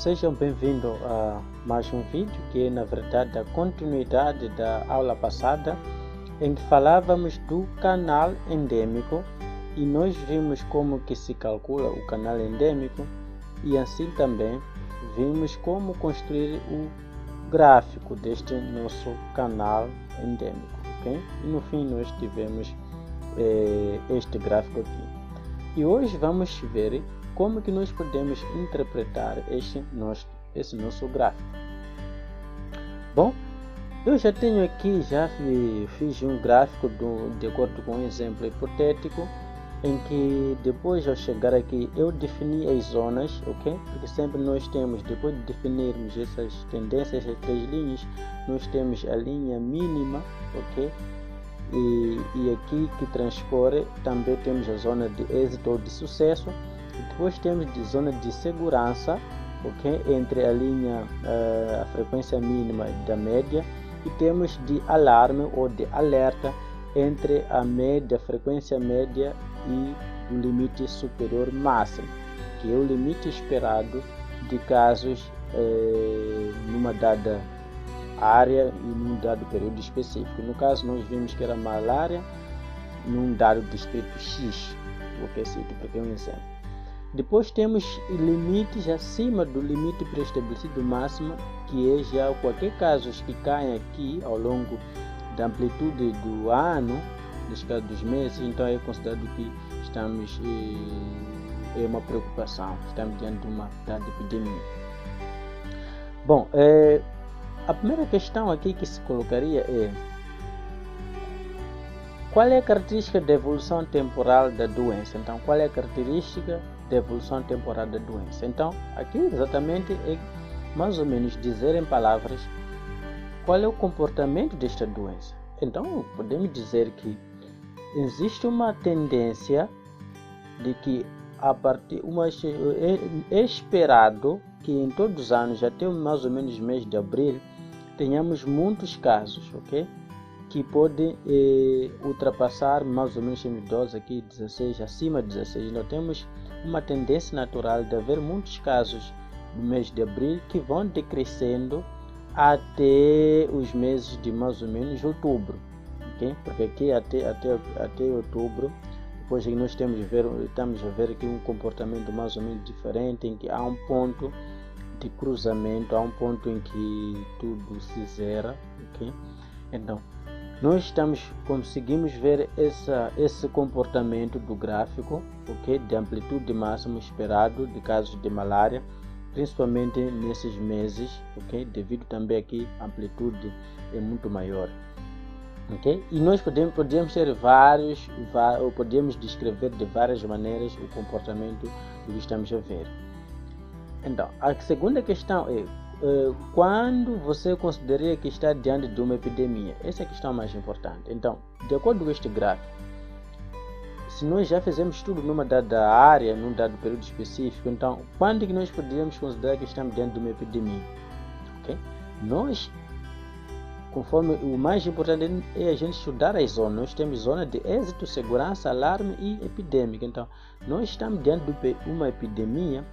Sejam bem-vindos a mais um vídeo que é, na verdade, a continuidade da aula passada, em que falávamos do canal endêmico e nós vimos como que se calcula o canal endêmico e assim também vimos como construir o gráfico deste nosso canal endêmico, ok? E no fim nós tivemos este gráfico aqui. E hoje vamos ver como que nós podemos interpretar esse nosso gráfico. Bom, eu já tenho aqui, fiz um gráfico de acordo com um exemplo hipotético, em que depois de eu chegar aqui, eu defini as zonas, ok? Porque sempre nós temos, depois de definirmos essas tendências, essas três linhas, nós temos a linha mínima, ok? E aqui que transcorre, também temos a zona de êxito ou de sucesso. Depois temos de zona de segurança, ok? Entre a linha, a frequência mínima da média, e temos de alarme ou de alerta entre a média, a frequência média e o limite superior máximo, que é o limite esperado de casos numa dada área e num dado período específico. No caso, nós vimos que era malária num dado distrito X, qualquer sítio, para ter um exemplo. Depois temos limites acima do limite pré-estabelecido máximo, que é já qualquer casos que caem aqui ao longo da amplitude do ano, neste caso dos meses, então é considerado que estamos é uma preocupação, estamos diante de uma dada epidemia. Bom, a primeira questão aqui que se colocaria é: qual é a característica da evolução temporal da doença? Então, qual é a característica da evolução temporal da doença? Então, aqui exatamente é mais ou menos dizer em palavras qual é o comportamento desta doença. Então, podemos dizer que existe uma tendência de que é esperado que em todos os anos, até mais ou menos mês de abril, tenhamos muitos casos, ok? Que podem ultrapassar mais ou menos em idosos aqui 16, acima de 16. Nós temos uma tendência natural de haver muitos casos no mês de abril que vão decrescendo até os meses de mais ou menos outubro, ok? Porque aqui até outubro, depois nós estamos a ver aqui um comportamento mais ou menos diferente, em que há um ponto de cruzamento, há um ponto em que tudo se zera, ok? Então, nós conseguimos ver esse comportamento do gráfico, ok? De amplitude máxima esperado de casos de malária, principalmente nesses meses, ok? Devido também aqui a amplitude é muito maior, ok? E nós podemos ter ou podemos descrever de várias maneiras o comportamento do que estamos a ver. Então, a segunda questão é: quando você consideraria que está diante de uma epidemia? Essa é a questão mais importante. Então, de acordo com este gráfico, se nós já fizemos tudo numa dada área, num dado período específico, então, quando é que nós poderíamos considerar que estamos diante de uma epidemia? Okay? Nós, conforme o mais importante é a gente estudar as zonas. Nós temos zona de êxito, segurança, alarme e epidêmica. Então, nós estamos diante de uma epidemia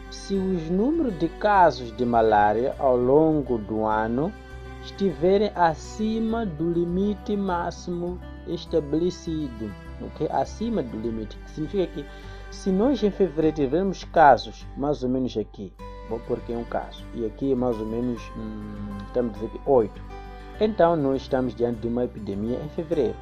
se os números de casos de malária ao longo do ano estiverem acima do limite máximo estabelecido, ok? Acima do limite, que significa que se nós em fevereiro tivermos casos, mais ou menos aqui, vou pôr aqui um caso, e aqui mais ou menos, estamos a dizer que 8, então nós estamos diante de uma epidemia em fevereiro.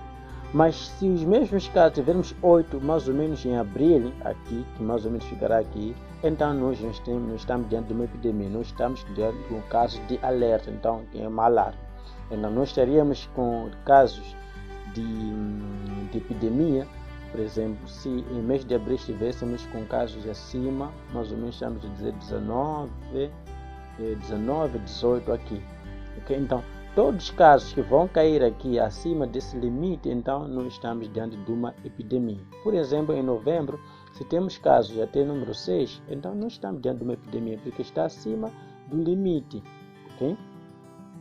Mas se os mesmos casos tivermos 8 mais ou menos em abril, aqui, que mais ou menos ficará aqui, então nós não estamos diante de uma epidemia, nós estamos diante de um caso de alerta, então que é uma alarme. Então nós estaríamos com casos de epidemia, por exemplo, se em mês de abril estivéssemos com casos acima, mais ou menos estamos a dizer 19, 18 aqui, ok? Então, todos os casos que vão cair aqui acima desse limite, então nós estamos diante de uma epidemia. Por exemplo, em novembro, se temos casos até número 6, então nós estamos diante de uma epidemia, porque está acima do limite, ok?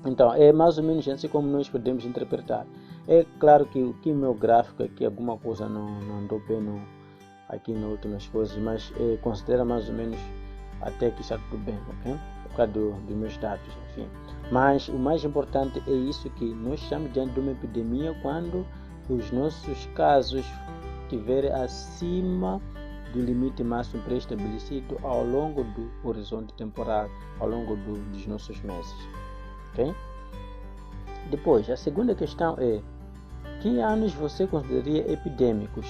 Então, é mais ou menos assim como nós podemos interpretar. É claro que o meu gráfico aqui, alguma coisa não andou bem aqui nas últimas coisas, mas considera mais ou menos até aqui está tudo bem, ok? Por causa dos meus dados, enfim. Mas o mais importante é isso, que nós estamos diante de uma epidemia quando os nossos casos estiverem acima do limite máximo pré-estabelecido ao longo do horizonte temporal, ao longo dos nossos meses, ok? Depois, a segunda questão é: que anos você consideraria epidêmicos?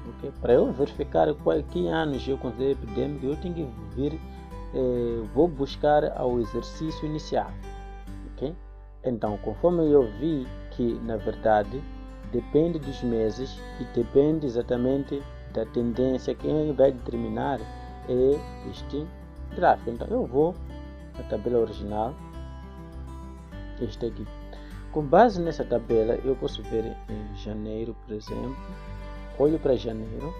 Okay? Para eu verificar que anos eu considero epidêmico, eu tenho que vir, vou buscar ao exercício inicial. Okay? Então, conforme eu vi que, na verdade, depende dos meses e depende exatamente da tendência, quem vai determinar é este gráfico. Então, eu vou na tabela original, este aqui. Com base nessa tabela, eu posso ver em janeiro, por exemplo. Olho para janeiro.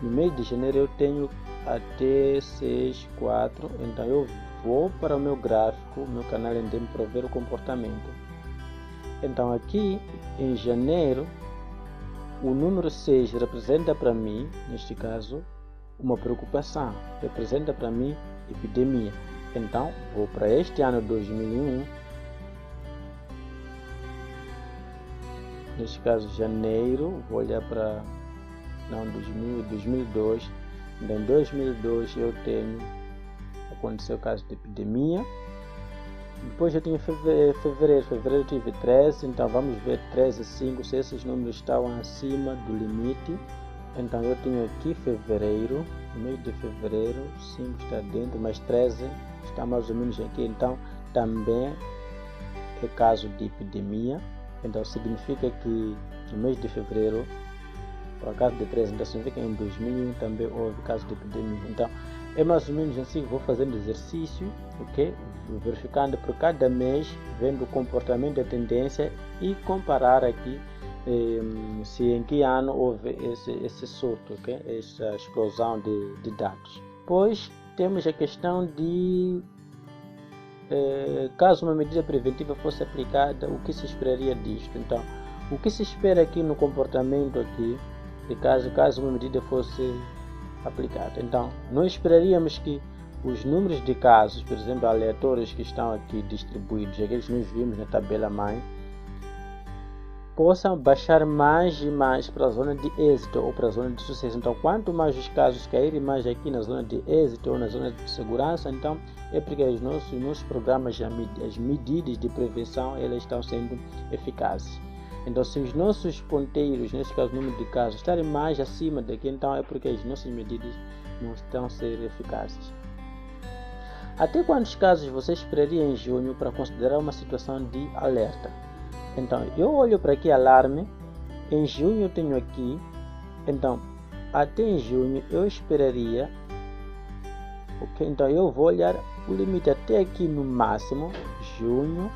No mês de janeiro eu tenho até 6, 4. Então eu vou para o meu gráfico, meu canal endêmico, para ver o comportamento. Então aqui em janeiro, o número 6 representa para mim, neste caso, uma preocupação. Representa para mim epidemia. Então vou para este ano 2001. Neste caso, janeiro, vou olhar para 2002. Em 2002 eu tenho, aconteceu o caso de epidemia. Depois eu tenho fevereiro eu tive 13, então vamos ver 13 e 5, se esses números estavam acima do limite. Então eu tenho aqui fevereiro, no mês de fevereiro, 5 está dentro, mas 13 está mais ou menos aqui, então também é caso de epidemia. Então significa que no mês de fevereiro, por acaso de 13, então significa que em 2001 também houve caso de epidemia. Então é mais ou menos assim que vou fazendo exercício, ok? Verificando por cada mês, vendo o comportamento da tendência e comparar aqui se em que ano houve esse surto, ok? Essa explosão de dados. Depois temos a questão de caso uma medida preventiva fosse aplicada, o que se esperaria disto? Então, o que se espera aqui no comportamento aqui, de caso uma medida fosse aplicada? Então, nós esperaríamos que os números de casos, por exemplo, aleatórios que estão aqui distribuídos, aqueles que nós vimos na tabela mãe, possam baixar mais e mais para a zona de êxito ou para a zona de sucesso. Então, quanto mais os casos caírem mais aqui na zona de êxito ou na zona de segurança, então é porque os nossos programas, as medidas de prevenção, elas estão sendo eficazes. Então, se os nossos ponteiros, neste caso o número de casos, estarem mais acima daqui, então é porque as nossas medidas não estão a ser eficazes. Até quantos casos você esperaria em junho para considerar uma situação de alerta? Então, eu olho para aqui alarme, em junho eu tenho aqui, então, até em junho eu esperaria, ok? Então, eu vou olhar o limite até aqui no máximo, junho,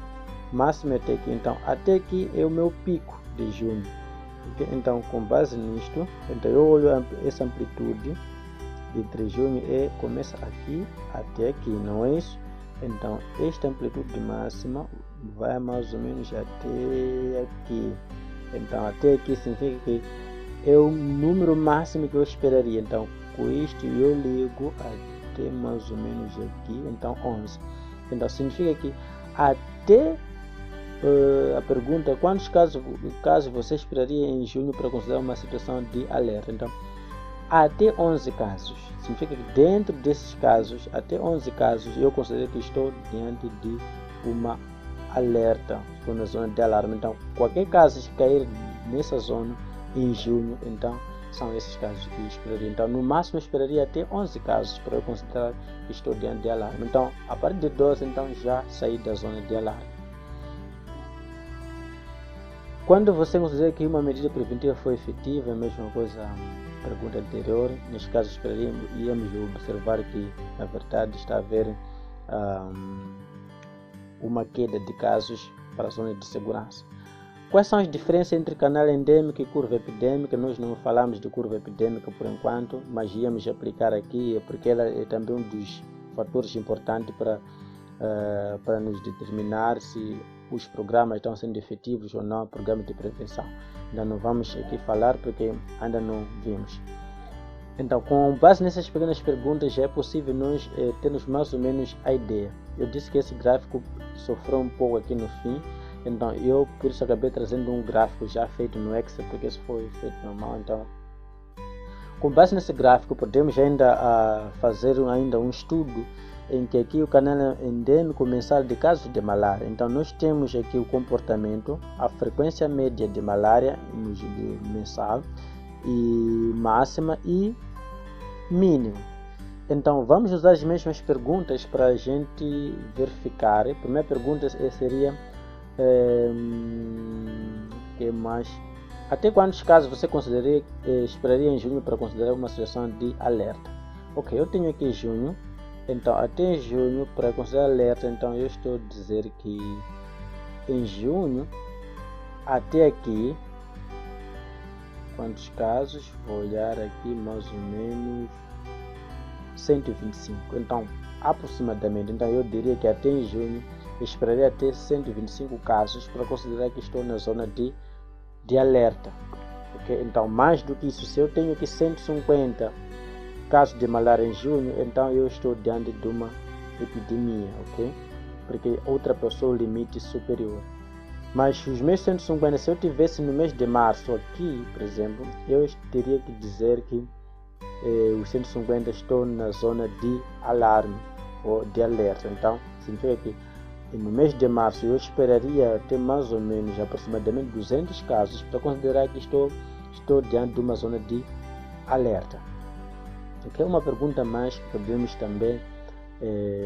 máximo até aqui, então, até aqui é o meu pico de junho, okay? Então, com base nisto, então eu olho essa amplitude entre junho e começa aqui até aqui, não é isso? Então, esta amplitude máxima vai mais ou menos até aqui. Então, até aqui significa que é o número máximo que eu esperaria. Então, com isto eu ligo até mais ou menos aqui. Então, 11. Então, significa que até a pergunta: quantos casos você esperaria em junho para considerar uma situação de alerta? Então, até 11 casos. Significa que dentro desses casos, até 11 casos, eu considero que estou diante de uma alerta, estou na zona de alarme. Então, qualquer caso que cair nessa zona em junho, então são esses casos que eu esperaria. Então, no máximo eu esperaria até 11 casos para eu considerar que estou diante de alarme. Então, a partir de 12, então já saí da zona de alarme. Quando você considera que uma medida preventiva foi efetiva, é a mesma coisa a pergunta anterior. Neste caso, íamos observar que, na verdade, está a haver uma queda de casos para a zona de segurança. Quais são as diferenças entre canal endêmico e curva epidêmica? Nós não falamos de curva epidêmica por enquanto, mas íamos aplicar aqui, porque ela é também um dos fatores importantes para nos determinar se os programas estão sendo efetivos ou não, programas de prevenção. Ainda não vamos aqui falar porque ainda não vimos. Então, com base nessas pequenas perguntas, já é possível nós termos mais ou menos a ideia. Eu disse que esse gráfico sofreu um pouco aqui no fim, então eu por isso acabei trazendo um gráfico já feito no Excel, porque esse foi feito normal. Então, com base nesse gráfico, podemos ainda fazer um estudo em que aqui o canal endêmico mensal de casos de malária. Então, nós temos aqui o comportamento, a frequência média de malária mensal, e máxima e mínimo. Então, vamos usar as mesmas perguntas para a gente verificar. A primeira pergunta seria que mais? Até quantos casos você esperaria em junho para considerar uma situação de alerta? Ok, eu tenho aqui junho. Então, até junho, para considerar alerta, então eu estou a dizer que em junho, até aqui, quantos casos? Vou olhar aqui mais ou menos 125. Então, aproximadamente, então eu diria que até em junho, eu esperaria ter 125 casos para considerar que estou na zona de alerta. Okay? Então, mais do que isso, se eu tenho aqui 150 casos de malária em junho, então eu estou diante de uma epidemia, ok? Porque ultrapassou o limite superior. Mas os meus 150, se eu tivesse no mês de março aqui, por exemplo, eu teria que dizer que os 150 estão na zona de alarme ou de alerta. Então, significa que no mês de março eu esperaria ter mais ou menos aproximadamente 200 casos para considerar que estou diante de uma zona de alerta. Okay? Uma pergunta mais que podemos também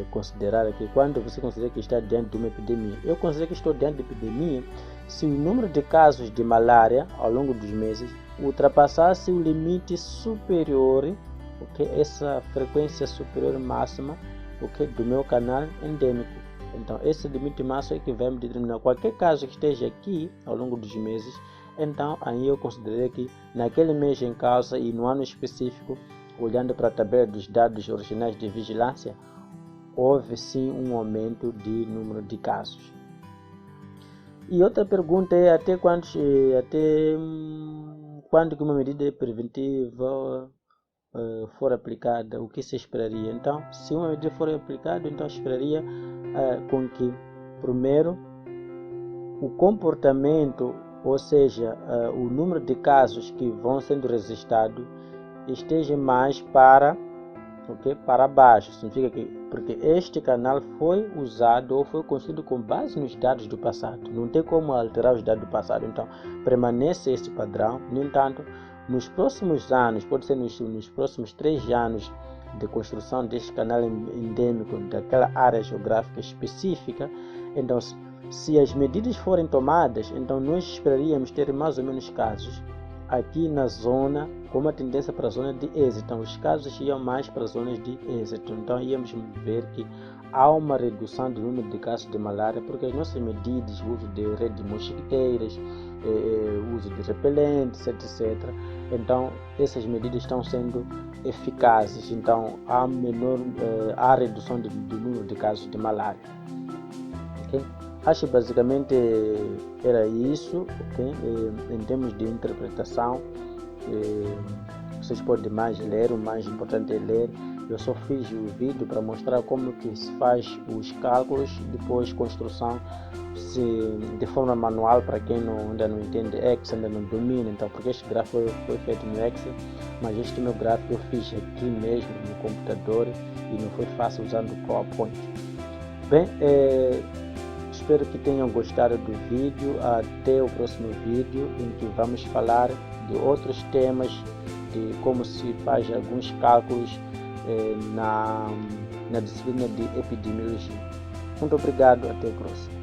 considerar aqui: quando você considera que está diante de uma epidemia? Eu considero que estou diante de epidemia se o número de casos de malária ao longo dos meses ultrapassasse o limite superior, okay? Essa frequência superior máxima, okay? Do meu canal endêmico. Então, esse limite máximo é que vai me determinar qualquer caso que esteja aqui ao longo dos meses. Então, aí eu considerei que naquele mês em causa e no ano específico, olhando para a tabela dos dados originais de vigilância, houve sim um aumento de número de casos. E outra pergunta é até quando que uma medida preventiva for aplicada, o que se esperaria? Então, se uma medida for aplicada, então esperaria com que, primeiro, o comportamento, ou seja, o número de casos que vão sendo registrados esteja mais para baixo. Significa que porque este canal foi usado ou foi construído com base nos dados do passado, não tem como alterar os dados do passado, então permanece esse padrão. No entanto, nos próximos anos, pode ser nos próximos 3 anos de construção deste canal endêmico daquela área geográfica específica, então se as medidas forem tomadas, então nós esperaríamos ter mais ou menos casos aqui na zona, com uma tendência para a zona de êxito. Então, os casos iam mais para as zonas de êxito. Então, íamos ver que há uma redução do número de casos de malária, porque as nossas medidas, o uso de rede de mosquiteiras, o uso de repelentes, etc. Então, essas medidas estão sendo eficazes. Então, há redução do número de casos de malária. Okay? Acho que basicamente era isso, okay? Em termos de interpretação, vocês podem mais ler, o mais importante é ler. Eu só fiz o vídeo para mostrar como que se faz os cálculos, depois construção de forma manual para quem ainda não entende Excel, ainda não domina. Então, porque este gráfico foi feito no Excel, mas este meu gráfico eu fiz aqui mesmo no computador e não foi fácil usando o PowerPoint. Bem, espero que tenham gostado do vídeo. Até o próximo vídeo, em que vamos falar de outros temas, de como se faz alguns cálculos na disciplina de epidemiologia. Muito obrigado, até o próximo.